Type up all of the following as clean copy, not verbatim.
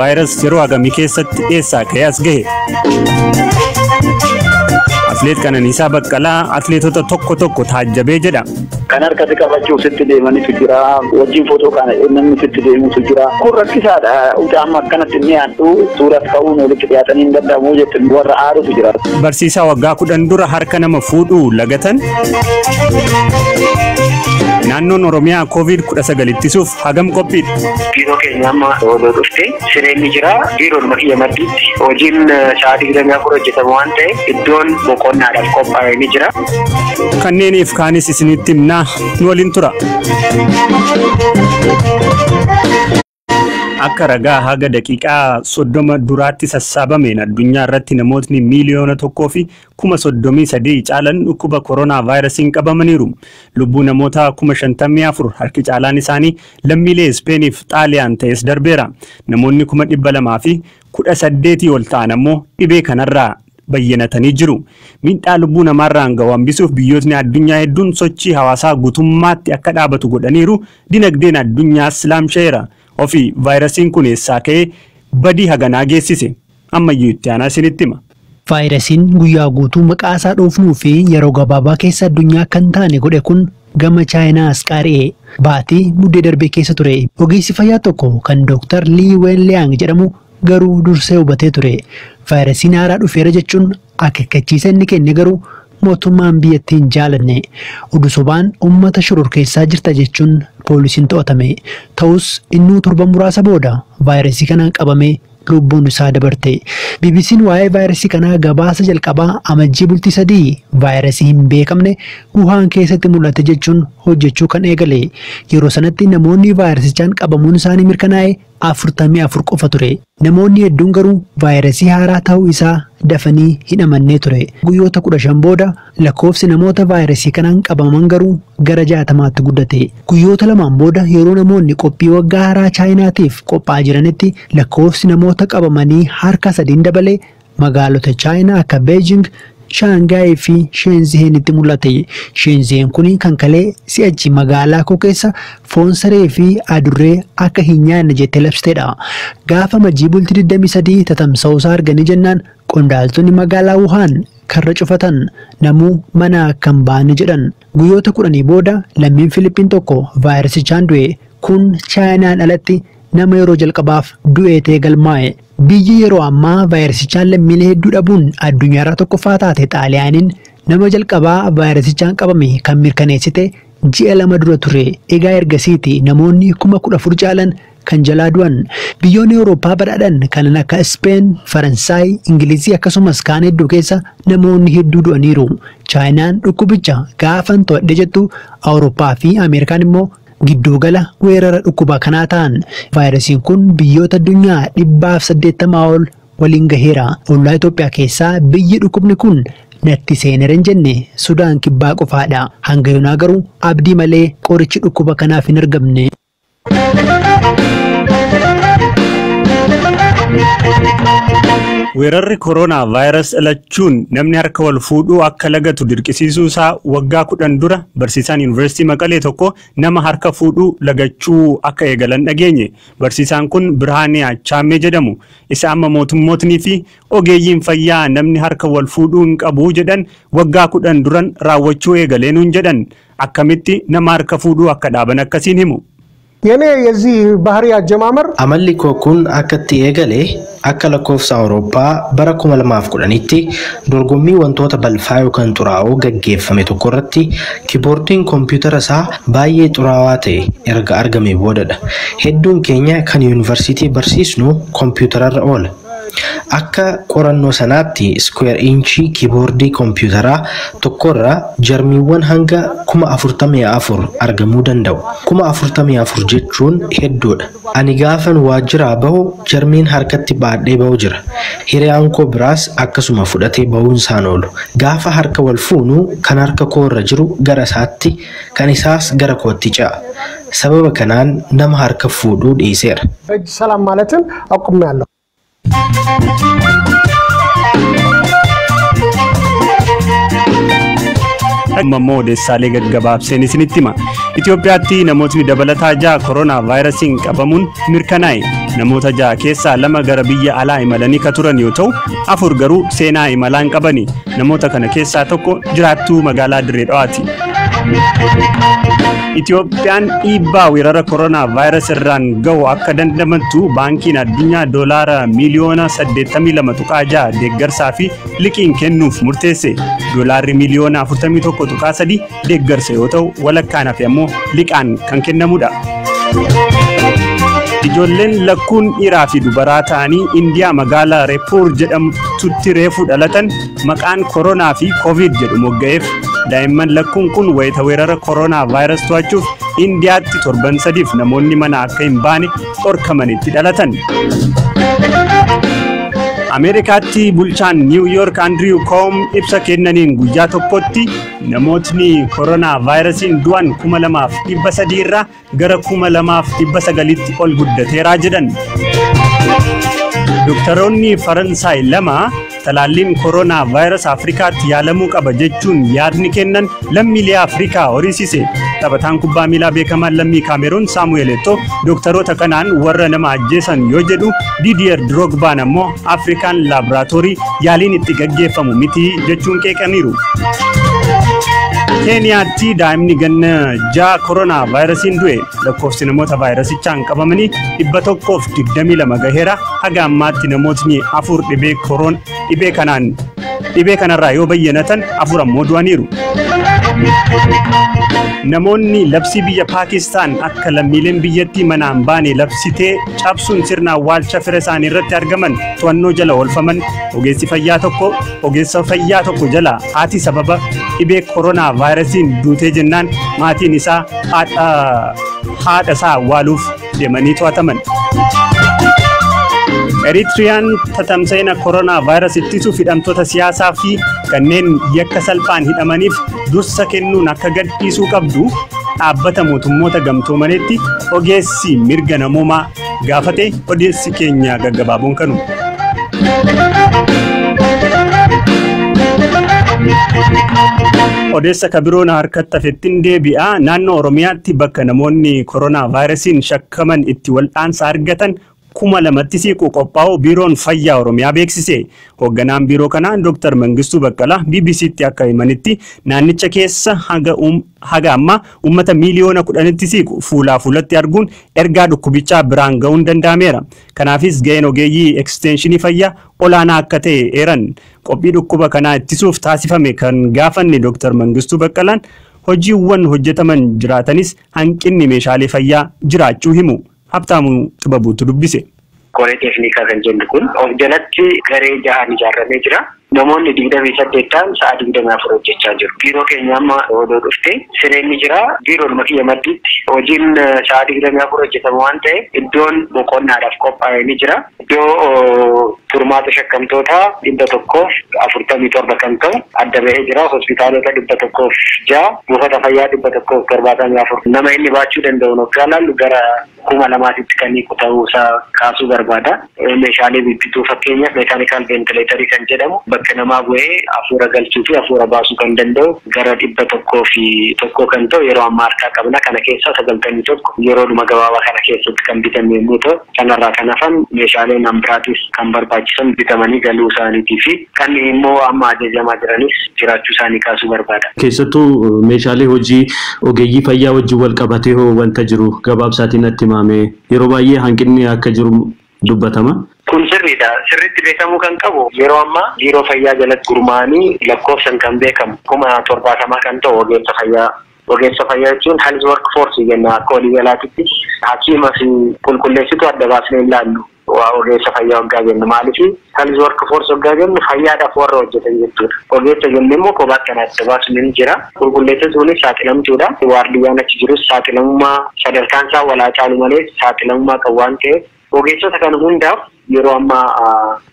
virus yeroo agamii keessatti eessaa ka'ee as gahe. Atleet Qananiisaa Baqqalaa atleetota tokko taajjabee jedha. Kan harkatti qabachuu sitti deemanitu jira, wajjin footoo kana namni sitti deemutu jira. Kun rakkisaadha. Amma akkanatti inni yaaddu suuraa ka'uun walitti dhiyaatanii hin danda'amu jettu warra aarutu jira. Barsiisaa waggaa 10 dura harka nama fuudhuu lagatan. Naannoon Oromiyaa COVID-19 ittisuuf hagam qophiidha. Biiroo keenya amma odoo dhuftee sireenni jira. Biiroon makiyya maddiitti hojiin sa'aatii 24 hojjetamu waan ta'eef iddoon boqonnaadhaaf qophaa'ee ni jira. Kanneeniif kaanis isinitti himnaa nu waliin tura. Akka ragaa haga daqiiqaa 30 duraatti sassaabameen addunyaa irratti namootni miiliyoona 1,33 caalan dhukkuba koronaa vaayirasiin qabamaniiru. Lubbuu namoota 54,000 harki caalaan isaanii lammiilee Ispeeniif Xaaliyaan ta'es darbeera. Namoonni 218 ol ta'an ammoo dhibee kanarraa bayyanatanii jiru. Miidhaa lubbuu namaarraan gahu hambisuuf biyyootni addunyaa hedduun sochii hawaasaa guutummaatti akka dhaabatu godhaniiru. Dinagdeen addunyaas laamsheera. Ofii vaayirasiin kun eessaa ka'ee badii haganaa geessise. Ammayyuu itti aanaa isinitti hima. Vaayirasiin guyyaa guutuu maqaa isaa dhoofnuu fi yeroo gabaabaa keessa addunyaa kan taane godhe kun gama Chaayinaas qaari'ee baatii muddee darbee keessa ture. Ogeessi fayyaa tokko kan Dr. Li Wenliang jedhamu garuu dursee hubatee ture. Vaayirasiin haaraa dhufeera jechuun akeekkachiisa inni kenne garuu mootummaan biyyattiin jaalanne. Oduu sobaan uummata shororkeessaa jirta jechuun poolisiin to'atame. Ta'us innuu torban muraasa booda vaayirasii kanaan qabamee lubbuun isaa dabarte. BBC'n waa'ee vaayirasii kanaa gabaasa jalqabaa amajjii bultii 3 vaayirasii hin beekamne Wuhan keessatti mul'ate jechuun hojjechuu kan eegale. Yeroo sanatti namoonni vaayirasichaan qabamuun isaanii mirkanaa'e 44 qofa ture. Namoonni hedduun garuu vaayirasii haaraa ta'uu isaa dafanii hin amannee ture. Guyyoota 15 booda lakkoofsi namoota vaayirasii kanaan qabaman garuu gara 60tti guddate. Guyyoota 2 booda yeroo namoonni qophii waggaa haaraa Chaayinaatiif qophaa'aa jiranitti lakkoofsi namoota qabamanii harka 3 dabalee magaalota Chaayinaa akka Beijing, Shanghai fi Shenzhenitti mul'ate. Shenzhen kun kan kalee si'achi magaalaa koo keessa foon saree fi adurree akka hin nyaanne jettee labsiteedha. Gaafa majjii bultii 23 tatamsa'uusaa arganii jennaan qondaaltonni magaalaa Wuhan karra cufatan namuu mana kan baane jedhan. Guyyoota 10 booda lammiin Filiippiin tokko vaayirasichaan du'e. Kun Chaayinaan alatti nama yeroo jalqabaaf du'eetee galmaa'e. Biyyi yeroo ammaa vaayirasichaan lammiilee hedduu dhabuun addunyaarraa tokkoffaa taate Xaaliyaaniin nama jalqabaa vaayirasichaan qabame kan mirkaneessite ji'a 2 dura ture. Egaa ergasiiti namoonni 14,000 caalan kan jalaa du'an. Biyyoonni Awurooppaa badhaadhan kanneen akka Speen, Faransaay, Ingilizii akkasumas kaan hedduu keessa namoonni hedduu du'aniiru. Chaayinaan dhukkubicha gaafan to'adhe jettu Awurooppaa fi Ameerikaan immoo giddugala weerara dhukkuba kanaa ta'an. Vaayirasiin kun biyyoota addunyaa 180 ol waliin gaheera. Ollaa Itoophiyaa keessaa biyyi dhukkubni kun natti seenera hin jenne Sudaan kibbaa qofaadha. Hanga yoonaa garuu abdii malee qorichi dhukkuba kanaaf hin argamne. Weerarri koronaa vaayirasii dhalachuun namni harka wal fuudhuu akka lagatu dirqisiisuu isaa waggaa 10 dura barsiisaan yuunivarsiitii Maqalee tokko nama harka fuudhuu lagachuu akka eegalan dhageenye. Barsiisaan kun Birhaanee Achaamee jedhamu. Isa amma mootummootnii fi ogeeyyiin fayyaa namni harka wal fuudhuu hin qabu jedhan waggaa 10 duran raawwachuu eegaleenuun jedhan. Akkamitti nama harka fuudhuu akka dhaaban akkasiin himu. የኔ የዚህ ባህሪ አጀማመር amalli koo kun akkatti eegale akka lakkoofsa Awurooppaa bara 2010tti dorgommii wantoota balfaa yookaan xuraa'oo gaggeeffame tokko irratti kiiboordiin kompiitara isaa baay'ee xuraawaa ta'e erga argame boodadha. Hedduun keenya kan yuunivarsiitii barsiisnu kompiitararra oola. Akka qorannoo sanaatti square inchi keyboardii kompiitaraa tokkorra jarmiiwwan hanga 44 argamuu danda'u. 44 jechuun hedduudha. Ani gaafan waajjiraa bahu jarmiin harkatti baadhee bahu jira. Hiriyaan koo biraas akkasuma fudhatee bahuun isaan oolu. Gaafa harka wal fuunu kan harka koo irra jiru gara isaatti kan isaas gara kootti ca'a. Sababa kanaan nama harka fuudhuu dhiiseera. ሰላም ማለትን አቁሜያለሁ. Mammoo odeessaalee gaggabaabseen isinitti hima. Itoophiyaatti namootni dabalataa 6 koronaa vaayirasiin qabamuun mirkanaa'e. Namoota 6 keessaa 2 gara biyya alaa imalanii ka turan yoo ta'u 4 garuu seenaa imalaan qabani. Namoota kana keessaa tokko jiraattuu magaalaa Dirree Dhawaati. Itoophiyaan dhiibbaa weerara koronaa vaayirasii irraan gahu akka dandamattu baankiin addunyaa doolaara miliyoona 82.6 deeggarsaa fi liqiin kennuuf murteesse. Doolaarri miliyoona 41.3 deeggarsa yoo ta'u walakkaan hafe ammoo liqaan kan kennamudha. Ijoolleen lakkuun dhiiraa fi dubaraa ta'anii Indiyaa magaalaa Reepuur jedhamtutti reefu dhalatan maqaan koronaa fi Covid jedhu mogga'eef. Daa'imman lakkuun kun wayita weerara koronaa vaayirasii to'achuuf Indiyaatti torban 3f namoonni mana akka hin baane dhorkamanitti dhalatan. Ameerikaatti bulchaan New York Andrew Cuomo ibsa kennaniin guyyaa tokkotti namootni koronaa vaayirasiin du'an 2,300 irraa gara 2,900tti ol guddateeraa jedhan. Doktoroonni Faransaay 2 talaalliin koronaa vaayirasii Afrikaatti yaalamuu qaba jechuun yaadni kennan lammiilee Afrikaa horiisise. Taphataan kubbaa miilaa beekamaan lammii Kaameruun Saamu'eel Eto'o doktoroota kanaan warra nama ajjeesan yoo jedhu Didier Drogbaan ammoo Afrikaan laaboraatoorii yaaliin itti gaggeeffamu miti jechuun qeeqaniiru. Keeniyaatti daa'imni ganna 6 koronaa vaayirasiin du'e. Lakkoofsi namoota vaayirasichaan qabamanii 122 gaheera. Haga ammaatti namootni 4 dhibee kanarraa yoo bayyanatan 4 ammoo du'aniiru. Namoonni labsii biyya Paakistaan akka lammiileen biyyattii manaan baane labsitee cabsuun sirna awwaalcha fira isaanii irratti argaman to'annoo jala oolfaman. Ogeessa fayyaa tokko jala haati sababa dhibee koronaa vaayirasiin duutee jennaan maatiin isaa haadha isaa awwaaluuf deemanii to'ataman. Eritiriyaan tatamsa'ina koronaa vaayirasii ittisuuf hidhamtoota siyaasaa fi kanneen yakka salphaan hidhamaniif dursa kennuun akka gadhiisuu qabdu dhaabbata mootummoota gamtoomanitti ogeessi mirga namoomaa gaafate. Odeessi keenya gaggabaaboon kanu. Odeessa kabiroon harkatti hafettiin deebi'a. Naannoo Oromiyaatti bakka namoonni koronaa vaayirasiin shakkaman itti wal'aansa argatan 2,000tti siqu qophaa'u biiroon fayyaa Oromiyaa beeksise. Hoogganaan biiroo kanaa Dr. Mangistuu Baqqalaa BBC'tti akka himanitti naannicha keessa haga amma uummata miliyoona 10tti siqu fuulaa fuulatti arguun ergaa dhukkubichaa biraan ga'uun danda'ameera. Kanaafis ga'een ogeeyyii ekstenshinii fayyaa olaanaa akka ta'e eeran. Qophii dhukkuba kanaa ittisuuf taasifame kan gaafanne Dr. Mangistuu Baqqalaan hojiiwwan hojjetaman jiraatanis hanqinni meeshaalee fayyaa jiraachuu himu. Habtaamu Tibabuutu dubbise. Koree teeknikaa kan jennu kun of jalatti garee 6 ijaarramee jira. Namoonni 28 ta'an sa'a 24 hojjechaa jiru. Biiroo keenya amma odoo dhufte sireen ni jira. Biiroon makiyya maddiitti hojiin sa'a 24 hojjetamu waan ta'eef iddoon boqonnaadhaaf qophaa'ee ni jira. Iddoo turmaata shakkamtoota 147 kan ta'u adda bahee jira. Hospitaalota 106, buufata fayyaa 174. Nama inni baachuu danda'u waggaa laallu gara 2,000tti kan hiiku ta'uusaa kaasuu barbaada. Meeshaalee bibbituu fakkeenyaaf meekaanikaal veentileetarii kan jedhamu bakka namaa bu'ee hafuura galchuu fi hafuura baasuu kan danda'u gara 101 kan ta'u yeroo ammaa harkaa qabna. Kana keessaa 91 yeroodhuma gabaabaa kana keessatti kan bitame yommuu ta'u kanarraa kan hafan meeshaaleen biraatis kan barbaachisan bitamanii galuu isaaniitii fi kan immoo amma ajajamaa jiranis jiraachuu isaanii kaasuu barbaada. Keessattuu meeshaalee hojii ogeeyyii fayyaa wajjin wal qabatee hoo wanta jiru gabaabsaatiin natti himame yeroo baay'ee hanqinni akka jiru dubbatama. Kun sirriidha. Sirriitti beekamuu kan qabu yeroo ammaa biiroo fayyaa jalatti gurmaa'anii lakkoofsan kan beekamu 70 kan ta'u ogeessa fayyaa. Ogeessa fayyaa jechuun health workforce jenna akka waliigalaatitti hakiima fi qulqulleessituu adda baasnee ilaallu. Ogeessa fayyaa waggaa jennu maaliif health workforce waggaa jennu fayyaadhaaf warra hojjetan jechuudha. Ogeessa jennu immoo kophaa kan adda baasnu ni jira. Qulqulleessituunis saaxilamtuudha. Waardiyyaan achi jirus saaxilamummaa sadarkaan isaa walaa caalu malee saaxilamummaa qabu waan ta'eef ogeessota kan hundaaf yeroo amma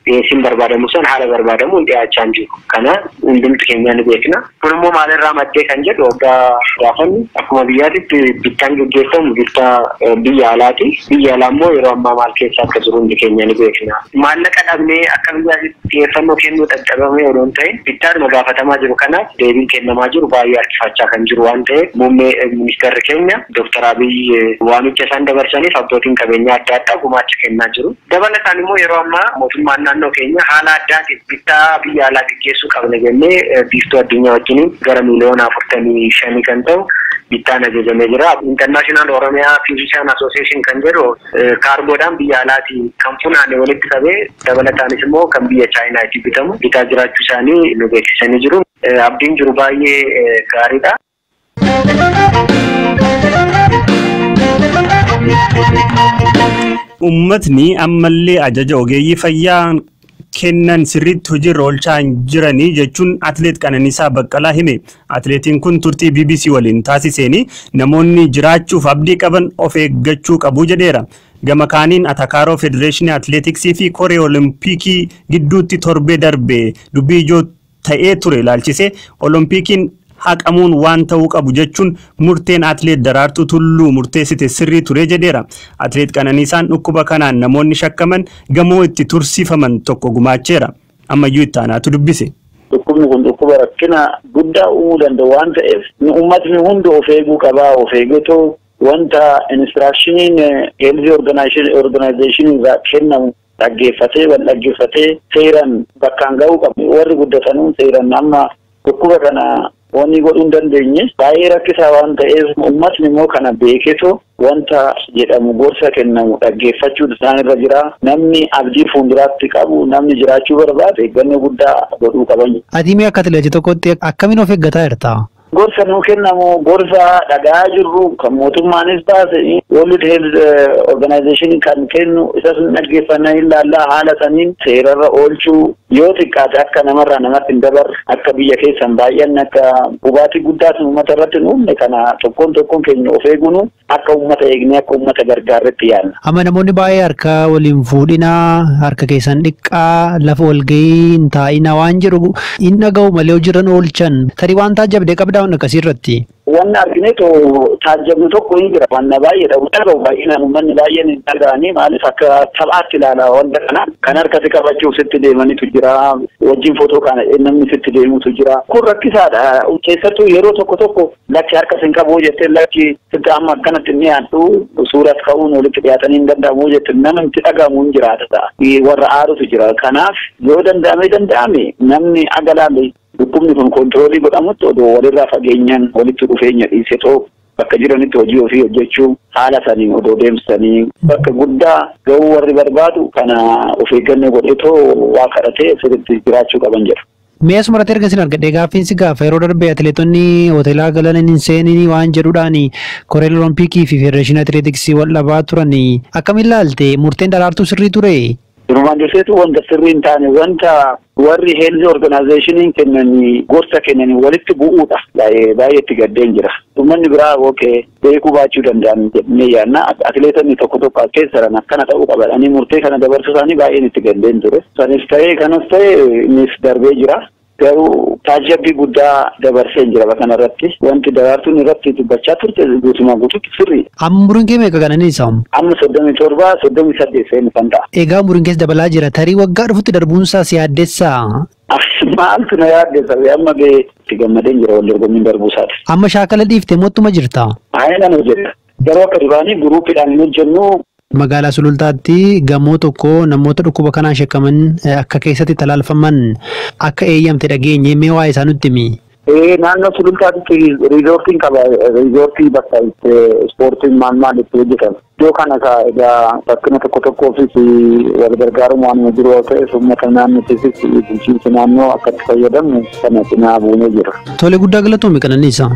dhiyeessiin barbaadamu san haala barbaadamu dhiyaachaa jiru. Kana hundumti keenya ni beekna. Kun immoo maalirraa maddee kan jedhu waggaa gaafannu akkuma biyyaatitti bittaan gaggeeffamu bittaa biyya alaati. Biyya alaa immoo yeroo ammaa maal keessa akka jiru hundi keenya ni beekna. Maallaqa dhabnee akka biyyaatitti xiyyeeffannoo kennuu dadhabamee odoo hin ta'in bittaadhuma gaafatamaa jiru kanaaf deebiin kennamaa jiru baay'ee harkifachaa kan jiru waan ta'eef muummee ministeerri keenya Dr. Abiy waamicha isaan dabarsaniif abbootiin qabeenyaa adda addaa gumaacha kennaa jiru. Dabalataan immoo yeroo ammaa mootummaan naannoo keenya haala addaatiin bittaa biyya alaa gaggeessuu qabna jennee biiftuu addunyaa wajjin gara miliyoona 45 kan ta'u bittaan ajajamee jira. International Oromia Physician Association kan jedhu kaargoodhaan biyya alaatiin kan funaane walitti qabee dabalataanis immoo kan biyya Chaayinaatii bitamu bitaa jiraachuu isaanii nu beeksisanii jiru. Abdiin jiru baay'ee gaariidha. Uummatni ammallee ajaja ogeeyyii fayyaa kennan sirriitti hojiirra oolchaa hin jiranii jechuun atileet Qananiisaa Baqqalaa hime. Atileetiin kun turtii BBC waliin taasiseen namoonni jiraachuuf abdii qaban of eeggachuu qabu jedheera. Gama kaaniin Atakaaroo Federeeshinii Atileetiksii fi Koree Olompikii gidduutti torbee darbe dubbii ijoo ta'ee ture ilaalchisee Olompikiin haqamuun waan ta'uu qabu jechuun murteen atileet Daraartuu Tulluu murteessite sirrii ture jedheera. Atileet Qananiisaan dhukkuba kanaan namoonni shakkaman gamoo itti tursiifaman tokko gumaacheera. Ammayyuu itti aanaatu dubbise. Dhukkubni kun dhukkuba rakkina guddaa uumuu danda'u waan ta'eef uummatni hundi of eeguu qabaa. Of eeggatoo wanta instructioniin health organization irraa kennamu dhaggeeffatee wal dhaggeeffatee seeraan bakkaan ga'uu qabu. Warri guddatanuun seeraan amma dhukkuba kana wanni godhuu hin dandeenye baay'ee rakkisaa waan ta'eef uummatni immoo kana beeketoo wanta jedhamu gorsa kennamu dhaggeeffachuu isaan irra jira. Namni abdii fuulduraatti qabu namni jiraachuu barbaade eeggannoo guddaa godhuu qaban. Ati akka atileetii tokkotti akkamiin of eeggataa jirta? Gorsa nuu kennamu gorsa dhagaa jirru kan mootummaanis baase World Health Organization kan kennu isa sun dhaggeeffannaa ilaallaa haala saniin seerarra oolchuu yoo xiqqaate akka namarraa namatti hin dabarre akka biyya keessan baay'een akka hubaatii guddaa uummata irratti hin uumne kana tokkoon keenya of eeguun akka uummata eegnee akka uummata gargaarretti yaadna. Amma namoonni baay'ee harka waliin fuudhinaa harka keessan dhiqqaa lafa walgahii hin taa'inaa waan jedhu hin dhaga'u malee hojiirra oolchan tarii waan taajabdee qabdaa waan akkasii irratti. Wanni argineetu taajabnu tokko hin jira. Wanna baay'eedha. Dhaga'u baay'inaan uummanni baay'een hin dhaga'anii maaliif akka taphaatti ilaala wanta kana kan harkatti qabachuuf sitti deemanitu jira. Wajjin footoo kana namni sitti deemutu jira. Kun rakkisaadha. Keessattuu yeroo tokko lakki harka sin qabu jettee lakki sitti amma akkanatti inni yaaddu suuras ka'uun walitti dhiyaatanii hin danda'amu jettee nama itti dhagahamu hin jiraata. Warra aarutu jira. Kanaaf yoo danda'ame namni agalaalee dhukkubni kun kontiroolii godhamutti odoo walirraa fageenyaan walitti dhufeenya dhiisetoo bakka jiranitti hojii ofii hojjechuu haala saniin odoo deemsanii bakka guddaa ga'uu warri barbaadu kana of eeggannoo godhetoo waa kadhatee sirriitti jiraachuu qaban jedhu. Mee asuma irratti erga isin argadhee gaaffiinsi gaafa yeroo darbe atileetonni hoteelaa galan hin seenini waan jedhuudhaan Koreen Olompikii fi Federeeshinii Atileetiksii wal dhabaa turan akkamiin ilaalte murteen Daraartuu sirrii ture? Durumaan durseetu wanta sirrii hin taane wanta warri health organization kennanii gorsa kennanii walitti bu'uudha. Baay'ee itti gaddeen jira. Uummanni biraa beekuu baachuu danda'an jennee yaadna. Atileetonni tokko keessan akkana ta'uu qaban murtee kana dabarsuu isaanii baay'een itti gaddeen ture. Sanis ta'ee kanas ta'ee innis darbee jira. Garuu taajabbii guddaa dabarsee jira bakka kanarratti wanti Daraartuun irratti dubbachaa turte guutumaa guutuutti sirrii. Amma umuriin kee meeqa Qananiisaa? Amma 37 38 kan ta'a. Egaa umuriin keessa dabalaa jira tarii waggaa dhufutti darbuunsaa si yaaddeessaa? Maaltu na yaaddeessa amma itti gammadeen jira wal dorgommiin darbuusaati. Amma shaakala dhiiftee mootummaa jirta? Baay'inaan hojjeta. Garuu akka duraanii guruupiidhaan hin hojjennu. Magaalaa Sulultaatti gamoo tokko namoota dhukkuba kanaan shakkaman akka keessatti talaalfaman akka eeyyamte dhageenye mee waa isaa nutti himi? Naannoo Sulultaatti riizoortiin qaba. Riizoortii bakka ispoortiin maal itti hojjetama. Iddoo kana egaa bakkina tokkoofis wal gargaaruun waan jiru yoo ta'e uummata naannootiifis bulchiinsi naannoo akka itti fayyadamu kana cinaa buunee jira. Tole guddaa galatoomii Qananiisaa.